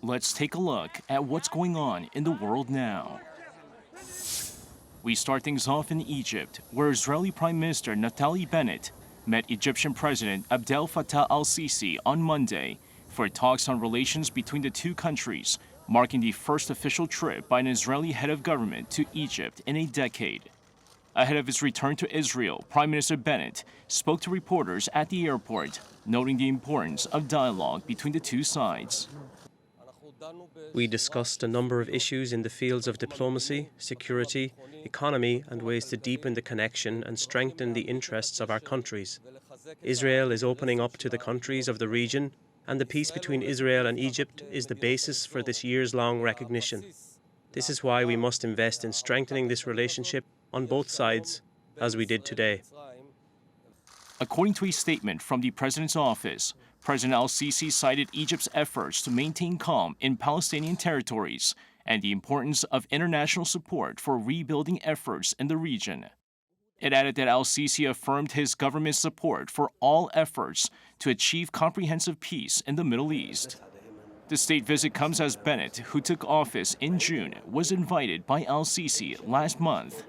Let's take a look at what's going on in the world now. We start things off in Egypt, where Israeli Prime Minister Naftali Bennett met Egyptian President Abdel Fattah al-Sisi on Monday for talks on relations between the two countries, marking the first official trip by an Israeli head of government to Egypt in a decade. Ahead of his return to Israel, Prime Minister Bennett spoke to reporters at the airport, noting the importance of dialogue between the two sides. We discussed a number of issues in the fields of diplomacy, security, economy, and ways to deepen the connection and strengthen the interests of our countries. Israel is opening up to the countries of the region, and the peace between Israel and Egypt is the basis for this years-long recognition. This is why we must invest in strengthening this relationship on both sides, as we did today. According to a statement from the president's office, President al-Sisi cited Egypt's efforts to maintain calm in Palestinian territories and the importance of international support for rebuilding efforts in the region. It added that al-Sisi affirmed his government's support for all efforts to achieve comprehensive peace in the Middle East. The state visit comes as Bennett, who took office in June, was invited by al-Sisi last month.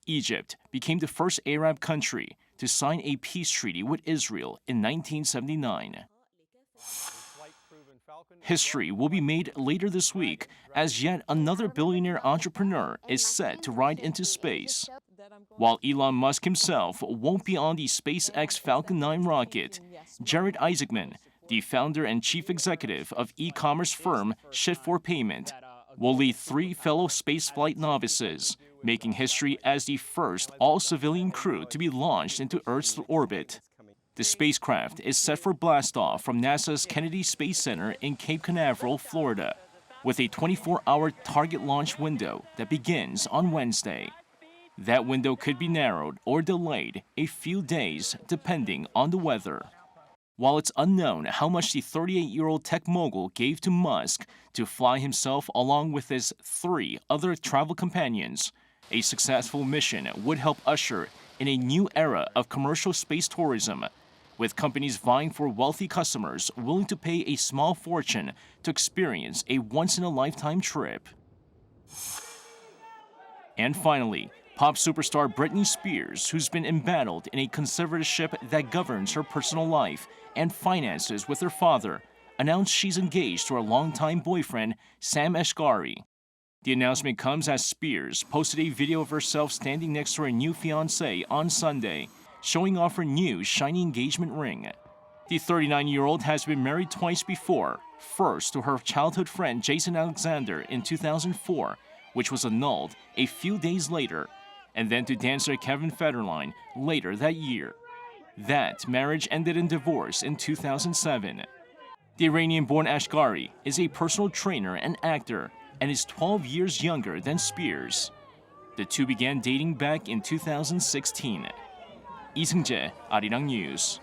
Egypt became the first Arab country to sign a peace treaty with Israel in 1979. History will be made later this week as yet another billionaire entrepreneur is set to ride into space. While Elon Musk himself won't be on the SpaceX Falcon 9 rocket, Jared Isaacman, the founder and chief executive of e-commerce firm Shift4Payment, will lead 3 fellow spaceflight novices, making history as the first all-civilian crew to be launched into Earth's orbit. The spacecraft is set for blastoff from NASA's Kennedy Space Center in Cape Canaveral, Florida, with a 24-hour target launch window that begins on Wednesday. That window could be narrowed or delayed a few days depending on the weather. While it's unknown how much the 38-year-old tech mogul gave to Musk to fly himself along with his 3 other travel companions, a successful mission would help usher in a new era of commercial space tourism, with companies vying for wealthy customers willing to pay a small fortune to experience a once-in-a-lifetime trip. And finally, pop superstar Britney Spears, who's been embattled in a conservatorship that governs her personal life and finances with her father, announced she's engaged to her longtime boyfriend, Sam Asghari. The announcement comes as Spears posted a video of herself standing next to her new fiancé on Sunday, showing off her new shiny engagement ring. The 39-year-old has been married twice before, first to her childhood friend Jason Alexander in 2004, which was annulled a few days later, and then to dancer Kevin Federline later that year. That marriage ended in divorce in 2007. The Iranian-born Asghari is a personal trainer and actor and is 12 years younger than Spears. The two began dating back in 2016. 이승재, Arirang News.